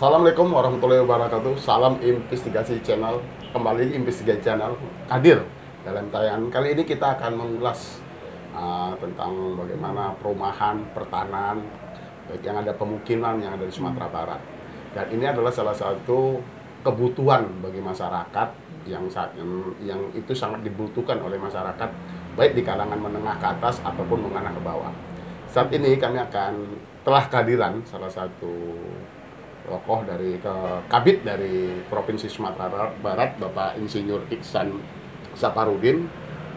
Assalamualaikum warahmatullahi wabarakatuh. Salam Investigasi Channel. Kembali Investigasi Channel hadir dalam tayangan kali ini kita akan mengulas tentang bagaimana perumahan, pertanahan, baik yang ada pemukiman yang ada di Sumatera Barat. Dan ini adalah salah satu kebutuhan bagi masyarakat yang itu sangat dibutuhkan oleh masyarakat, baik di kalangan menengah ke atas ataupun menengah ke bawah. Saat ini kami telah kehadiran salah satu tokoh dari Kabid dari Provinsi Sumatera Barat, Bapak Insinyur Iksan Saparudin,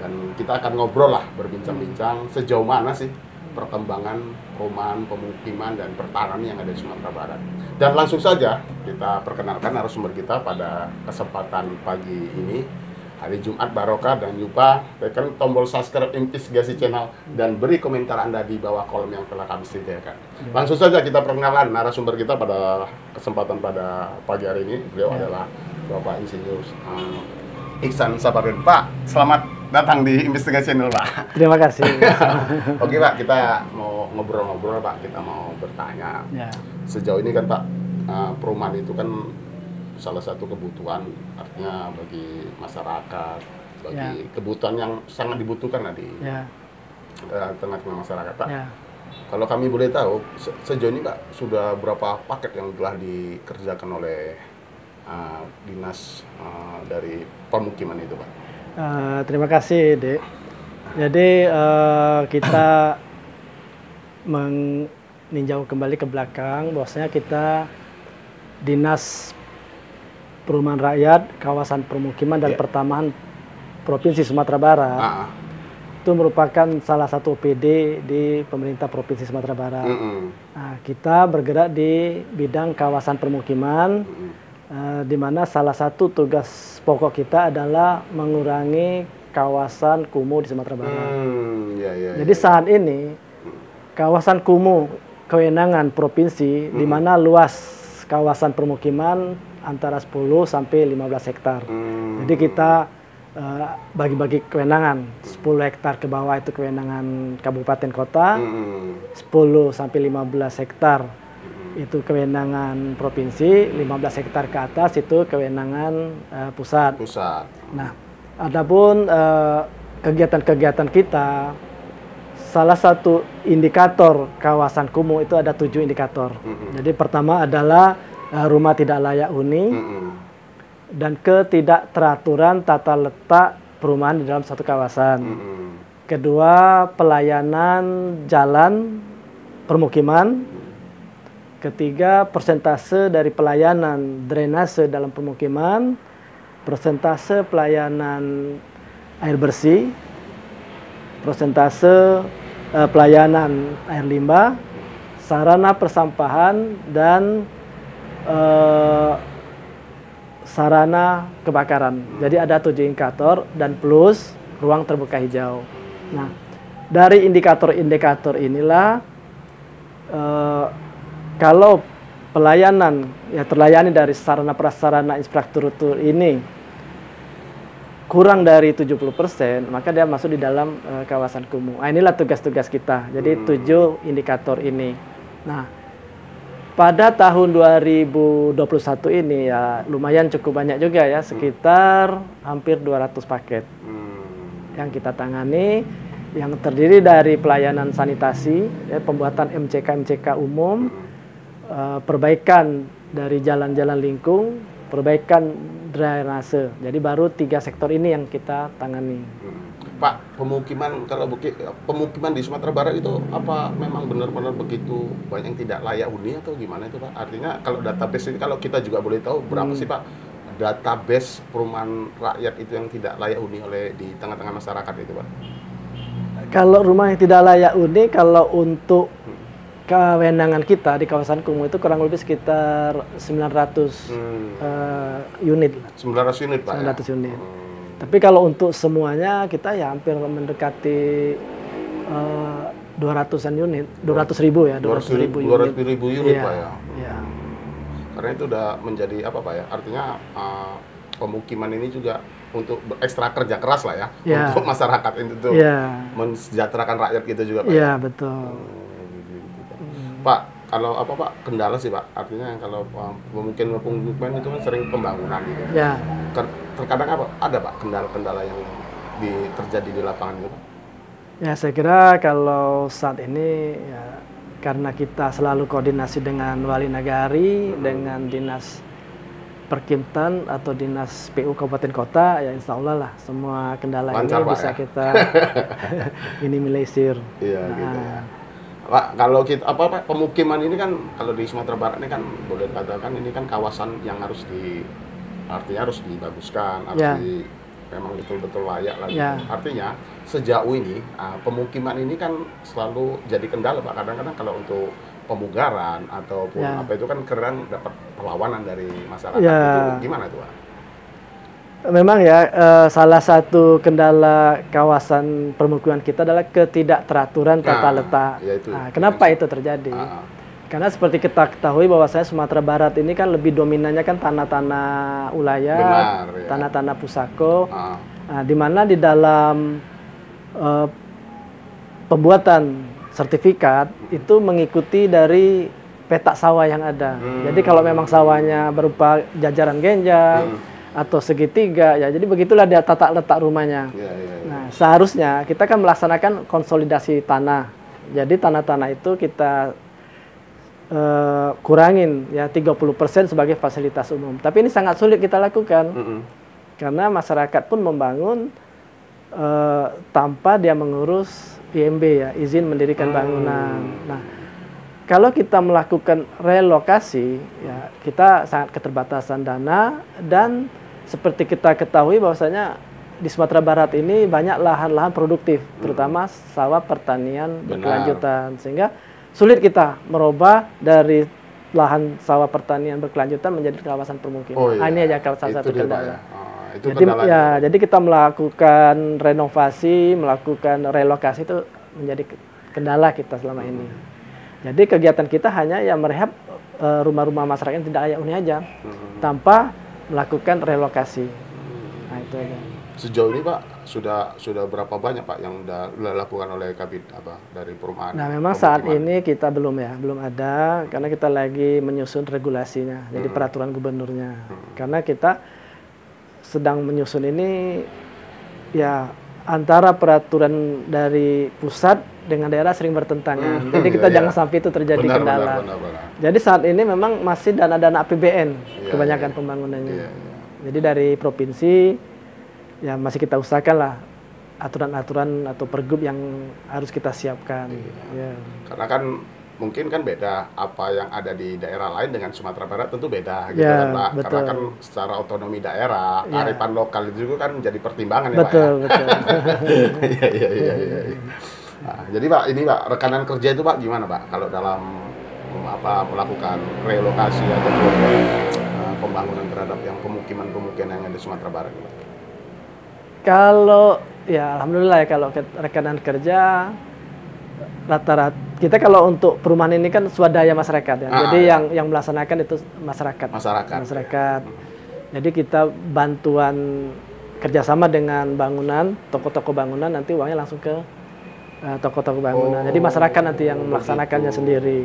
dan kita akan ngobrol lah, berbincang-bincang sejauh mana sih perkembangan perumahan, pemukiman, dan pertanahan yang ada di Sumatera Barat. Dan langsung saja kita perkenalkan narasumber kita pada kesempatan pagi ini, hari Jumat Barokah, dan lupa tekan tombol subscribe Investigasi Channel dan beri komentar Anda di bawah kolom yang telah kami sediakan. Langsung saja kita perkenalan narasumber kita pada kesempatan pada pagi hari ini. Beliau adalah Bapak Insinyur Iksan Saparudin. Pak, selamat datang di Investigasi Channel, Pak. Terima kasih. Oke, Pak, kita mau ngobrol-ngobrol, Pak. Kita mau bertanya. Ya. Sejauh ini kan, Pak, perumahan itu kan salah satu kebutuhan, artinya bagi masyarakat, bagi kebutuhan yang sangat dibutuhkan di tengah-tengah masyarakat, Pak. Kalau kami boleh tahu, sejauh ini, Pak, sudah berapa paket yang telah dikerjakan oleh dinas dari pemukiman itu, Pak? Terima kasih, Dek. Jadi kita meninjau kembali ke belakang, bahwasanya kita dinas Perumahan Rakyat, Kawasan Permukiman dan Pertanahan Provinsi Sumatera Barat itu merupakan salah satu OPD di pemerintah Provinsi Sumatera Barat. Nah, kita bergerak di bidang kawasan permukiman, di mana salah satu tugas pokok kita adalah mengurangi kawasan kumuh di Sumatera Barat. Jadi saat ini kawasan kumuh kewenangan provinsi, di mana luas kawasan permukiman antara 10 sampai 15 hektar. Jadi kita bagi-bagi kewenangan. 10 hektar ke bawah itu kewenangan kabupaten kota, 10 sampai 15 hektar itu kewenangan provinsi, 15 hektar ke atas itu kewenangan pusat. Nah, adapun kegiatan-kegiatan kita, salah satu indikator kawasan kumuh itu ada 7 indikator. Jadi pertama adalah rumah tidak layak huni dan ketidakteraturan tata letak perumahan di dalam satu kawasan. Kedua, pelayanan jalan permukiman. Ketiga, persentase dari pelayanan drainase dalam permukiman, persentase pelayanan air bersih, persentase pelayanan air limbah, sarana persampahan, dan sarana kebakaran. Jadi ada 7 indikator dan plus ruang terbuka hijau. Nah, dari indikator-indikator inilah kalau pelayanan terlayani dari sarana prasarana infrastruktur ini kurang dari 70%, maka dia masuk di dalam kawasan kumuh. Nah, inilah tugas-tugas kita. Jadi 7 indikator ini. Nah, pada tahun 2021 ini ya lumayan cukup banyak juga ya, sekitar hampir 200 paket yang kita tangani, yang terdiri dari pelayanan sanitasi, pembuatan MCK umum, perbaikan dari jalan-jalan lingkung, perbaikan drainase. Jadi baru 3 sektor ini yang kita tangani. Pak, pemukiman di Sumatera Barat itu apa memang benar-benar begitu banyak yang tidak layak huni atau gimana itu, Pak? Artinya kalau database ini, kalau kita juga boleh tahu berapa sih, Pak, database perumahan rakyat itu yang tidak layak huni di tengah-tengah masyarakat itu, Pak? Kalau rumah yang tidak layak huni, kalau untuk kewenangan kita di kawasan kumuh itu kurang lebih sekitar 900 unit. 900 unit, Pak? 900 unit. Tapi kalau untuk semuanya kita ya hampir mendekati 200-an unit, 200.000 ya, 200.000 unit, Pak ya. Iya. Karena itu udah menjadi apa, Pak ya? Artinya pemukiman ini juga untuk ekstra kerja keras lah ya, untuk masyarakat itu mensejahterakan rakyat gitu juga, Pak. Iya, betul. Pak, kalau apa Pak, kendala sih Pak, artinya kalau pemukiman itu kan sering pembangunan gitu. Ya. Terkadang apa? Ada Pak kendala-kendala yang terjadi di lapangan itu Pak? Ya, saya kira kalau saat ini ya karena kita selalu koordinasi dengan wali nagari, dengan dinas Perkimtan atau dinas PU Kabupaten Kota, ya insya Allah lah semua kendala lancar, ini bisa kita minimalisir. Iya gitu ya. Pak, kalau kita apa pemukiman ini kan kalau di Sumatera Barat ini kan boleh dikatakan ini kan kawasan yang artinya harus dibaguskan, memang betul-betul layak lagi. Artinya sejauh ini pemukiman ini kan selalu jadi kendala Pak. Kadang-kadang kalau untuk pemugaran ataupun apa itu kan keren dapat perlawanan dari masyarakat. Itu gimana tuh Pak? Memang ya salah satu kendala kawasan permukiman kita adalah ketidakteraturan tata letak. Kenapa itu terjadi? Karena seperti kita ketahui bahwasanya Sumatera Barat ini kan lebih dominannya kan tanah-tanah ulayat, tanah-tanah pusako, di mana di dalam pembuatan sertifikat itu mengikuti dari petak sawah yang ada. Jadi kalau memang sawahnya berupa jajaran genjang atau segitiga, ya jadi begitulah dia tata letak rumahnya. Nah, seharusnya kita kan melaksanakan konsolidasi tanah. Jadi tanah-tanah itu kita kurangin ya 30% sebagai fasilitas umum. Tapi ini sangat sulit kita lakukan. Karena masyarakat pun membangun tanpa dia mengurus IMB ya, izin mendirikan bangunan. Nah, kalau kita melakukan relokasi ya kita sangat keterbatasan dana, dan seperti kita ketahui bahwasanya di Sumatera Barat ini banyak lahan-lahan produktif, terutama sawah pertanian berkelanjutan, sehingga sulit kita merubah dari lahan sawah pertanian berkelanjutan menjadi kawasan permukiman. Ini aja salah satu kendala. Jadi kita melakukan renovasi, melakukan relokasi itu menjadi kendala kita selama ini. Jadi kegiatan kita hanya ya merehab rumah-rumah masyarakat yang tidak layak huni aja, tanpa melakukan relokasi. Nah itu aja. Sejauh ini Pak sudah berapa banyak Pak yang dilakukan oleh Kabid dari perumahan? Nah memang saat ini kita belum ada, karena kita lagi menyusun regulasinya, jadi peraturan gubernurnya. Karena kita sedang menyusun ini ya antara peraturan dari pusat dengan daerah sering bertentangan. Jadi kita jangan sampai itu terjadi kendala. Jadi saat ini memang masih dana-dana APBN kebanyakan pembangunannya. Jadi dari provinsi ya masih kita usahakan lah aturan-aturan atau pergub yang harus kita siapkan. Karena kan mungkin kan beda apa yang ada di daerah lain dengan Sumatera Barat, tentu beda gitu kan Pak. Betul. Karena kan secara otonomi daerah, kearifan lokal itu juga kan jadi pertimbangan ya Pak. Betul. Iya. Nah, jadi Pak, ini Pak rekanan kerja itu Pak gimana Pak kalau dalam melakukan relokasi atau pembangunan terhadap yang pemukiman-pemukiman yang ada di Sumatera Barat Pak? Kalau ya alhamdulillah ya kalau rekanan kerja rata-rata kita kalau untuk perumahan ini kan swadaya masyarakat ya. Jadi yang melaksanakan itu masyarakat. Jadi kita bantuan kerjasama dengan bangunan, toko-toko bangunan, nanti uangnya langsung ke toko-toko bangunan. Jadi masyarakat nanti yang melaksanakannya sendiri.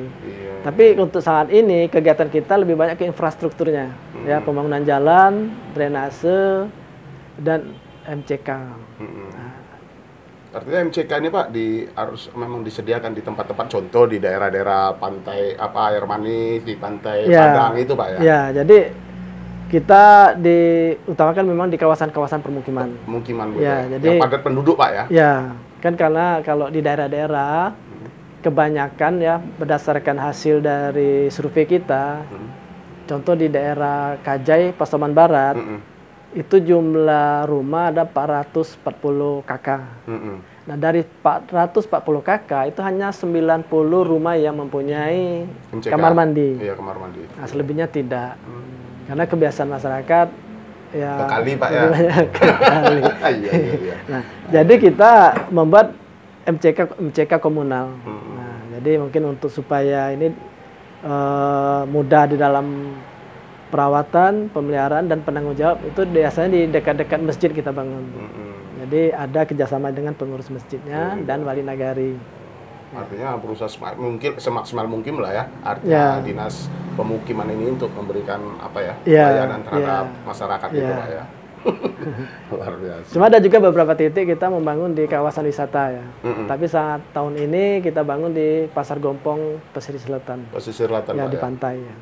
Tapi untuk saat ini kegiatan kita lebih banyak ke infrastrukturnya, ya pembangunan jalan, drainase, dan MCK. Artinya MCK ini Pak harus memang disediakan di tempat-tempat contoh di daerah-daerah pantai air manis, di pantai Padang itu Pak ya. Ya, jadi kita diutamakan memang di kawasan-kawasan permukiman. Jadi yang padat penduduk Pak ya. Ya, kan karena kalau di daerah-daerah kebanyakan ya berdasarkan hasil dari survei kita, contoh di daerah Kajai, Pasaman Barat, itu jumlah rumah ada 440 KK. Nah dari 440 KK itu hanya 90 rumah yang mempunyai kamar mandi. Iya, kamar mandi. Nah, selebihnya tidak. Karena kebiasaan masyarakat ya kekali Pak ya. Kekali. Iya. Nah, jadi kita membuat MCK komunal. Nah, jadi mungkin untuk supaya ini mudah di dalam perawatan, pemeliharaan, dan penanggung jawab itu biasanya di dekat-dekat masjid kita bangun. Jadi ada kerjasama dengan pengurus masjidnya dan wali nagari. Artinya berusaha semaksimal mungkin lah ya. Artinya dinas pemukiman ini untuk memberikan apa ya, layanan terhadap masyarakat itu Pak ya. Luar biasa. Cuma ada juga beberapa titik kita membangun di kawasan wisata ya. Tapi saat tahun ini kita bangun di Pasar Gompong, Pesisir Selatan. Pesisir Selatan ya, Pak, di pantai ya.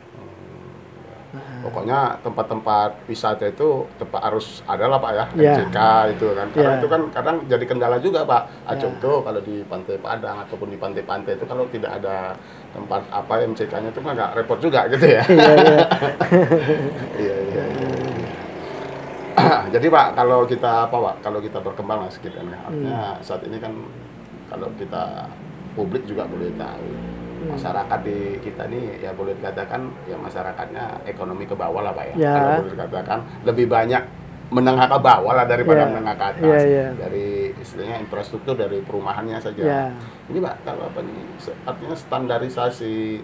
Pokoknya tempat-tempat wisata itu harus ada lah Pak ya, MCK itu kan. Karena itu kan kadang jadi kendala juga Pak. Contoh kalau di Pantai Padang ataupun di pantai-pantai itu kalau tidak ada tempat apa MCK-nya itu kan agak repot juga gitu ya. Iya. Jadi Pak, kalau kita kalau kita berkembang lah sedikit kan, artinya saat ini kan kalau kita publik juga boleh tahu, masyarakat di kita ini ya boleh dikatakan ya masyarakatnya ekonomi ke bawah lah Pak ya. Kalau boleh dikatakan lebih banyak menengah ke bawah lah daripada menengah ke atas. Dari istilahnya infrastruktur dari perumahannya saja. Ini Pak, kalau apa nih artinya standarisasi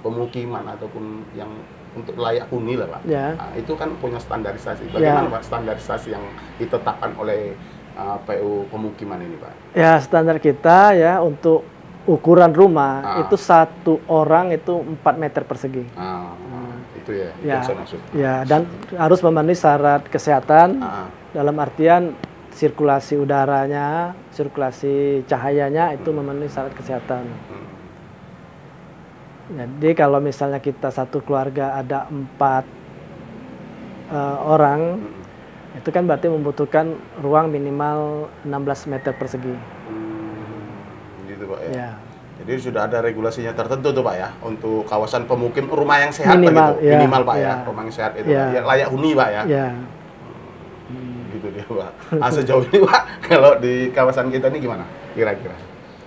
pemukiman ataupun yang untuk layak huni lah Pak. Nah, itu kan punya standarisasi. Bagaimana Pak standarisasi yang ditetapkan oleh PU pemukiman ini Pak? Ya, standar kita ya untuk ukuran rumah itu satu orang itu 4 meter persegi. Itu ya, itu saya maksud. Ya, dan harus memenuhi syarat kesehatan dalam artian sirkulasi udaranya, sirkulasi cahayanya itu memenuhi syarat kesehatan. Jadi kalau misalnya kita satu keluarga ada 4 orang, itu kan berarti membutuhkan ruang minimal 16 meter persegi. Gitu Pak ya. Jadi sudah ada regulasinya tertentu tuh Pak ya untuk kawasan pemukim rumah yang sehat minimal, begitu. Minimal Pak ya, rumah yang sehat itu ya, layak huni Pak ya. Gitu dia Pak. Sejauh ini Pak kalau di kawasan kita ini gimana kira-kira?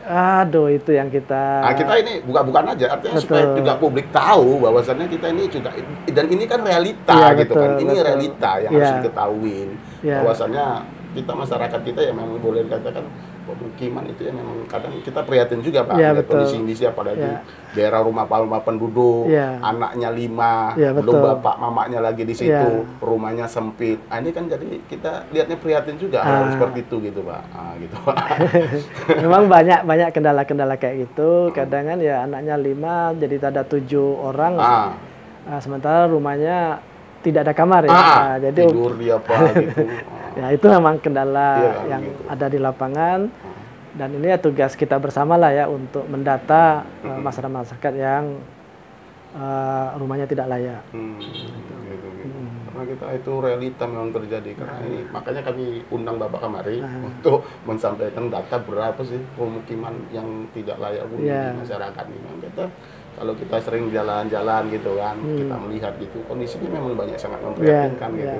Aduh, itu yang kita... kita ini bukan aja, artinya supaya juga publik tahu bahwasannya kita ini juga, dan ini kan realita gitu kan, ini realita yang harus diketahui, bahwasannya kita masyarakat kita yang memang boleh dikatakan pemukiman itu yang memang kadang kita prihatin juga Pak, kondisi apalagi daerah rumah penduduk, anaknya 5, belum bapak mamanya lagi di situ, rumahnya sempit. Ini kan jadi kita lihatnya prihatin juga hal seperti itu gitu Pak. Gitu Pak. Memang banyak kendala-kendala kayak gitu. Kadang kan ya anaknya 5 jadi ada 7 orang. Sementara rumahnya tidak ada kamar ya. Jadi tidur dia apa gitu. Ya itu memang kendala yang ada di lapangan, dan ini ya tugas kita bersama lah ya untuk mendata masyarakat yang rumahnya tidak layak. Karena kita itu realita memang terjadi karena ini makanya kami undang Bapak kemari untuk mensampaikan data berapa sih pemukiman yang tidak layak huni di masyarakat ini. Kalau kita sering jalan-jalan gitu kan, kita melihat gitu kondisinya memang sangat memprihatinkan gitu.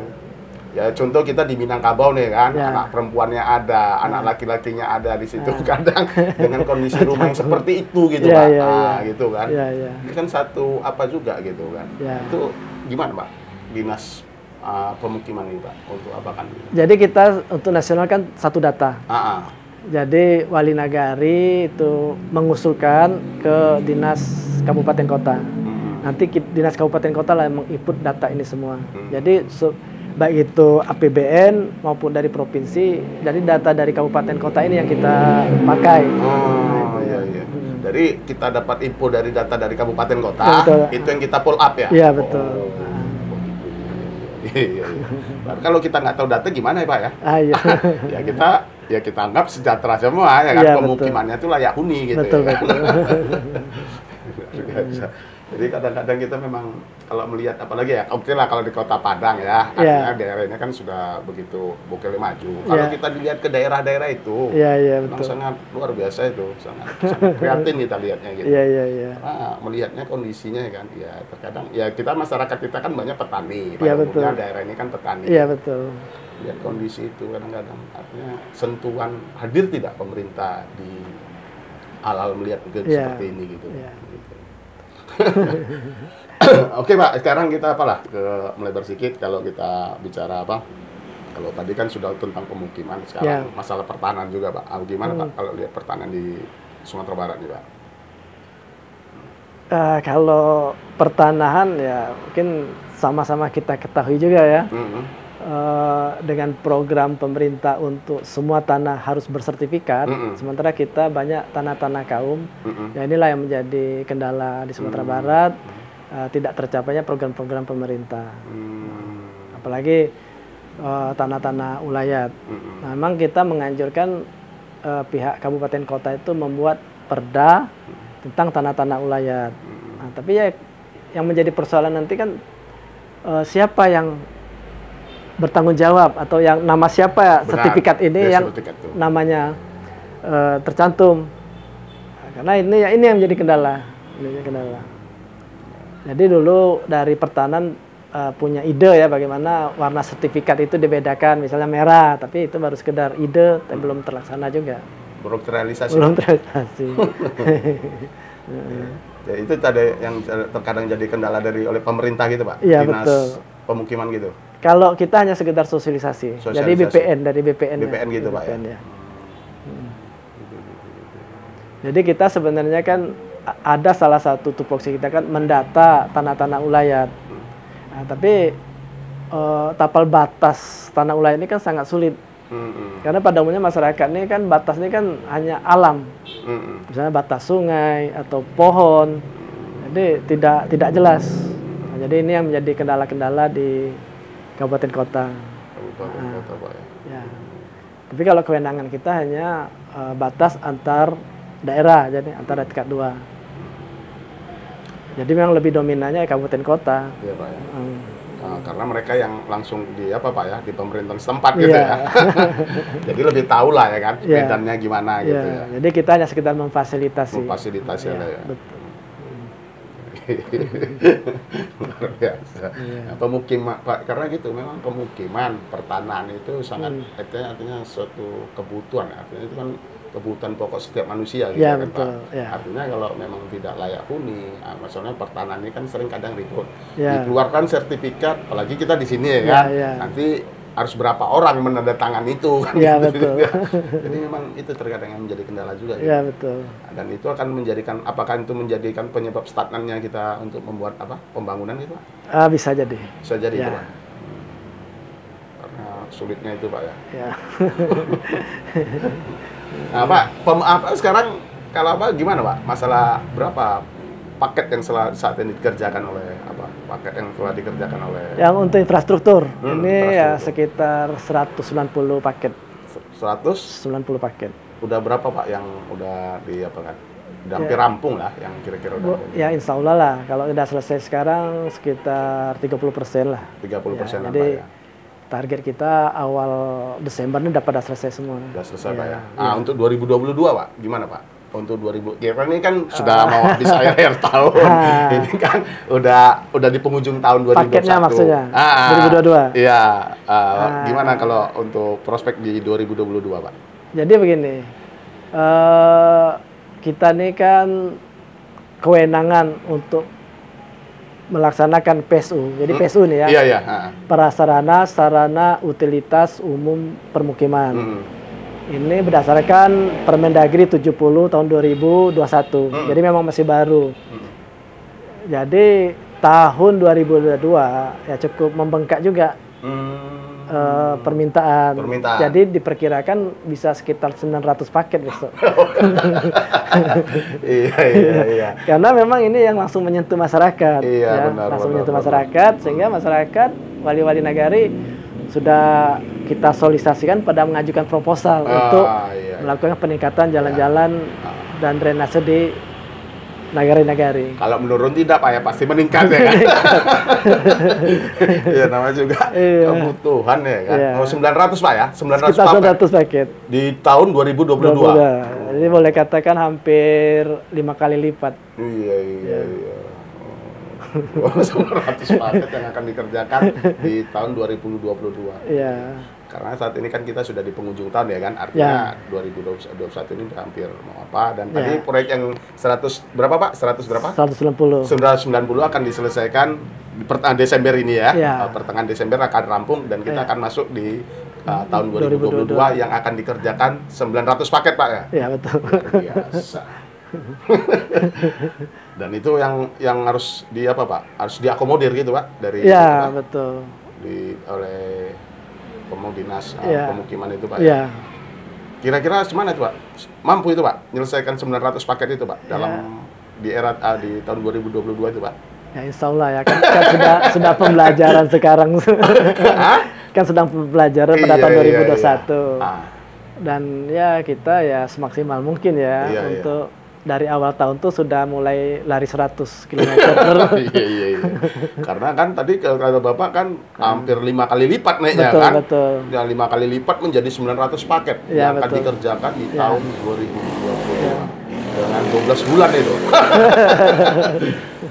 Ya contoh kita di Minangkabau nih kan, anak perempuannya ada, anak laki-lakinya ada di situ. Kadang dengan kondisi rumah yang seperti itu gitu Pak, gitu kan. Ini kan satu apa juga gitu kan. Itu gimana Pak, dinas pemukiman ini Pak, untuk apa kan? Jadi kita untuk nasional kan satu data. Jadi Wali Nagari itu mengusulkan ke dinas kabupaten kota. Nanti dinas kabupaten kota lah yang menginput data ini semua. Jadi baik itu APBN maupun dari provinsi, jadi data dari kabupaten kota ini yang kita pakai. Iya. Jadi kita dapat info dari data dari kabupaten kota, itu yang kita pull up ya? Iya, betul. Iya. Kalau kita nggak tahu data gimana ya Pak ya? ya kita anggap sejahtera semua ya kan, pemukimannya itu layak huni gitu. Betul. Jadi kadang-kadang kita memang kalau melihat apalagi ya, oke lah kalau di Kota Padang ya, artinya daerah ini kan sudah begitu bukilnya maju. Kalau kita dilihat ke daerah-daerah itu, memang sangat luar biasa itu, sangat prihatin kita lihatnya gitu. Karena melihatnya kondisinya kan, ya terkadang ya kita masyarakat kita kan banyak petani, pada umumnya daerah ini kan petani. Iya betul. Lihat kondisi itu kadang-kadang, artinya sentuhan hadir tidak pemerintah di hal-hal melihat seperti ini gitu. Oke Pak, sekarang kita melebar sedikit kalau kita bicara apa? Kalau tadi kan sudah tentang pemukiman, sekarang masalah pertanahan juga Pak. Gimana Pak kalau lihat pertanahan di Sumatera Barat nih Pak? Kalau pertanahan ya mungkin sama-sama kita ketahui juga ya. dengan program pemerintah untuk semua tanah harus bersertifikat, sementara kita banyak tanah-tanah kaum. Ya inilah yang menjadi kendala di Sumatera Barat, tidak tercapainya program-program pemerintah. Apalagi tanah-tanah ulayat. Nah, memang kita menganjurkan pihak kabupaten kota itu membuat perda tentang tanah-tanah ulayat. Nah, tapi ya yang menjadi persoalan nanti kan siapa yang bertanggung jawab atau yang nama siapa sertifikat ini yang namanya tercantum. Nah, karena ini yang menjadi kendala. Jadi dulu dari pertahanan punya ide ya bagaimana warna sertifikat itu dibedakan, misalnya merah, tapi itu baru sekedar ide, tapi belum terlaksana juga. Belum terrealisasi. Belum terrealisasi. Ya, itu tadi yang terkadang jadi kendala oleh pemerintah gitu, Pak? Iya, Dinas betul. Pemukiman gitu? Kalau kita hanya sekedar sosialisasi. Jadi dari BPN. BPN gitu, Pak, BPN, ya. Jadi kita sebenarnya kan ada salah satu tupoksi kita kan mendata tanah-tanah ulayat. Nah, tapi tapal batas tanah ulayat ini kan sangat sulit. Karena pada umumnya masyarakat ini kan batas ini kan hanya alam, misalnya batas sungai atau pohon, jadi tidak jelas. Nah, jadi ini yang menjadi kendala-kendala di kabupaten kota. Kota, Pak, ya. Tapi kalau kewenangan kita hanya batas antar daerah, jadi antara tingkat 2. Jadi memang lebih dominannya kabupaten kota. Iya, Pak, ya. Karena mereka yang langsung di di pemerintahan setempat gitu ya. Jadi lebih tahu lah ya kan medannya gimana gitu ya. Jadi kita hanya sekitar memfasilitasi. Memfasilitasi ya. Betul. Luar biasa. Nah, pemukiman, Pak, karena gitu memang pemukiman pertanahan itu sangat artinya suatu kebutuhan, artinya itu kan kebutuhan pokok setiap manusia gitu kan, betul, Pak. ya. Artinya kalau memang tidak layak huni, maksudnya pertanahan ini kan sering kadang ribut. Ya. Dikeluarkan sertifikat, apalagi kita di sini ya kan. Nanti harus berapa orang menandatangani itu kan. Iya, gitu. betul. Jadi memang itu terkadang yang menjadi kendala juga. Iya, betul. Dan itu akan menjadikan, apakah itu menjadikan penyebab stagnannya kita untuk membuat pembangunan gitu, Pak? Bisa jadi. Bisa jadi itu, Pak. Karena sulitnya itu, Pak, ya. Ya. Nah, Pak, sekarang kalau gimana, Pak? Masalah berapa paket yang saat ini dikerjakan oleh paket yang telah dikerjakan oleh yang untuk infrastruktur ini ya sekitar 190 paket. 190 paket. Udah berapa, Pak, yang udah udah hampir rampung lah yang kira-kira udah? Ya insya Allah lah, kalau udah selesai sekarang sekitar 30% lah. 30% lah, jadi Pak, ya. Target kita awal Desember ini udah selesai semua. Udah selesai, Pak, ya. Untuk 2022, Pak, gimana, Pak? Untuk 2000, kira ini kan sudah mau habis akhir tahun. Ini kan udah di penghujung tahun 2021. Paketnya maksudnya. 2022. Iya. Gimana kalau untuk prospek di 2022, Pak? Jadi begini, kita ini kan kewenangan untuk melaksanakan PSU. Jadi PSU nih ya. Iya, iya. Prasarana Sarana Utilitas Umum Permukiman. Ini berdasarkan Permendagri 70 tahun 2021. Jadi memang masih baru. Jadi tahun 2022 ya cukup membengkak juga permintaan. Jadi diperkirakan bisa sekitar 900 paket besok. Iya. Karena memang ini yang langsung menyentuh masyarakat. Iya, langsung menyentuh masyarakat, sehingga masyarakat, wali-wali nagari sudah kita solisasikan pada mengajukan proposal untuk melakukan peningkatan jalan-jalan dan drainase di nagari-nagari. Kalau menurun tidak, Pak, ya pasti meningkat ya kan. Iya, namanya juga kebutuhan ya kan. Mau 900, Pak, ya? 900 paket. Di tahun 2022. Jadi boleh katakan hampir 5 kali lipat. Iya. 900 paket yang akan dikerjakan di tahun 2022. Iya. Karena saat ini kan kita sudah di penghujung tahun ya kan, artinya 2021 ini udah hampir mau tadi proyek yang 100 berapa, Pak? 100 berapa? 190. 190 akan diselesaikan di pertengahan Desember ini ya. Pertengahan Desember akan rampung dan kita akan masuk di tahun 2022 yang akan dikerjakan 900 paket, Pak, ya? Iya, betul. Luar biasa. Dan itu yang harus Pak? Harus diakomodir gitu, Pak, dari betul. oleh dinas ya. pemukiman itu Pak. Ya. Kira-kira semana itu Pak? Mampu itu Pak menyelesaikan 900 paket itu Pak dalam di era di tahun 2022 itu Pak? Ya insya Allah ya, kan sudah pembelajaran sekarang. Kan sedang pembelajaran pada tahun 2021. Dan ya kita ya semaksimal mungkin ya untuk dari awal tahun tuh sudah mulai lari 100 km. Iya. Karena kan tadi kata Bapak kan hampir 5 kali lipat naiknya kan? Betul. Ya 5 kali lipat menjadi 900 paket yang akan dikerjakan di tahun 2020. Dengan 12 bulan itu.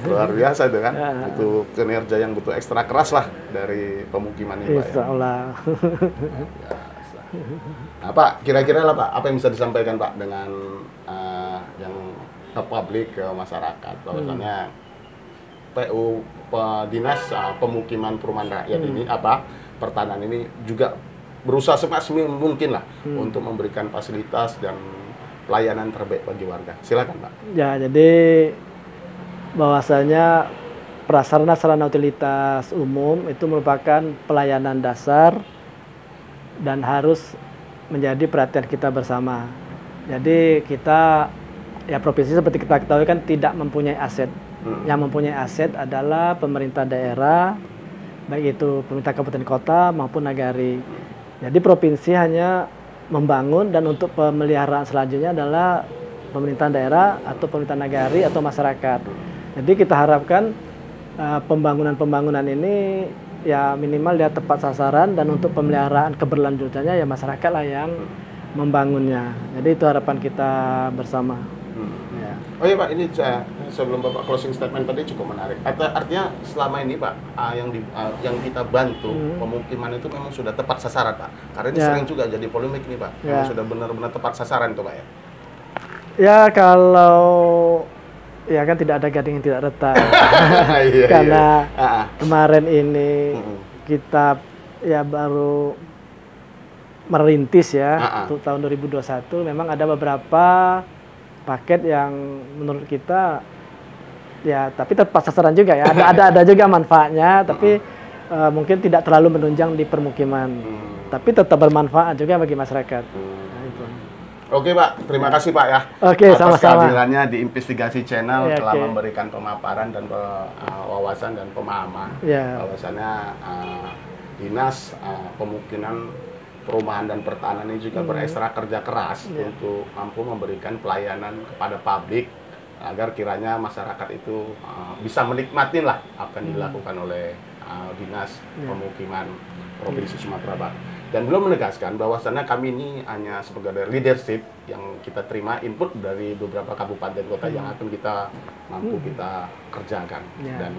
Luar biasa itu kan. Itu kinerja yang butuh ekstra keras lah dari pemukiman ini Pak. Insya Allah. Nah Pak, kira-kira lah Pak, apa yang bisa disampaikan Pak dengan yang ke publik, ke masyarakat? Bahwasannya PU Dinas Pemukiman Perumahan Rakyat ini pertanahan ini juga berusaha semaksimal mungkin lah untuk memberikan fasilitas dan pelayanan terbaik bagi warga. Silakan Pak. Ya, jadi bahwasanya prasarana sarana utilitas umum itu merupakan pelayanan dasar dan harus menjadi perhatian kita bersama. Jadi kita ya provinsi seperti kita ketahui kan tidak mempunyai aset. Yang mempunyai aset adalah pemerintah daerah, baik itu pemerintah kabupaten kota maupun nagari. Jadi provinsi hanya membangun, dan untuk pemeliharaan selanjutnya adalah pemerintahan daerah atau pemerintah nagari atau masyarakat. Jadi kita harapkan pembangunan ini ya minimal dia tepat sasaran, dan untuk pemeliharaan keberlanjutannya ya masyarakat lah yang membangunnya. Jadi itu harapan kita bersama. Ya. Oh iya Pak, ini sebelum Bapak closing statement tadi cukup menarik. Artinya selama ini Pak, yang kita bantu pemukiman itu memang sudah tepat sasaran Pak. Karena ini sering juga jadi polemik nih Pak. Memang sudah benar-benar tepat sasaran itu Pak ya. Ya kalau ya kan tidak ada gading yang tidak retak. Karena kemarin ini kita ya baru merintis ya untuk tahun 2021, memang ada beberapa paket yang menurut kita ya tapi tepat sasaran juga ya, ada juga manfaatnya, tapi mungkin tidak terlalu menunjang di permukiman, tapi tetap bermanfaat juga bagi masyarakat. Nah, itu. Oke Pak, terima kasih Pak ya. Oke, atas sama-sama. kehadirannya di Investigasi Channel telah memberikan pemaparan dan wawasan dan pemahaman bahwasannya Dinas Pemukiman Perumahan dan Pertanahan ini juga berekstra kerja keras untuk mampu memberikan pelayanan kepada publik agar kiranya masyarakat itu bisa menikmati lah apa yang dilakukan oleh Dinas Pemukiman Provinsi Sumatera Barat. Dan belum menegaskan bahwasannya kami ini hanya sebagai leadership yang kita terima input dari beberapa kabupaten kota yang akan kita mampu kita kerjakan. Dan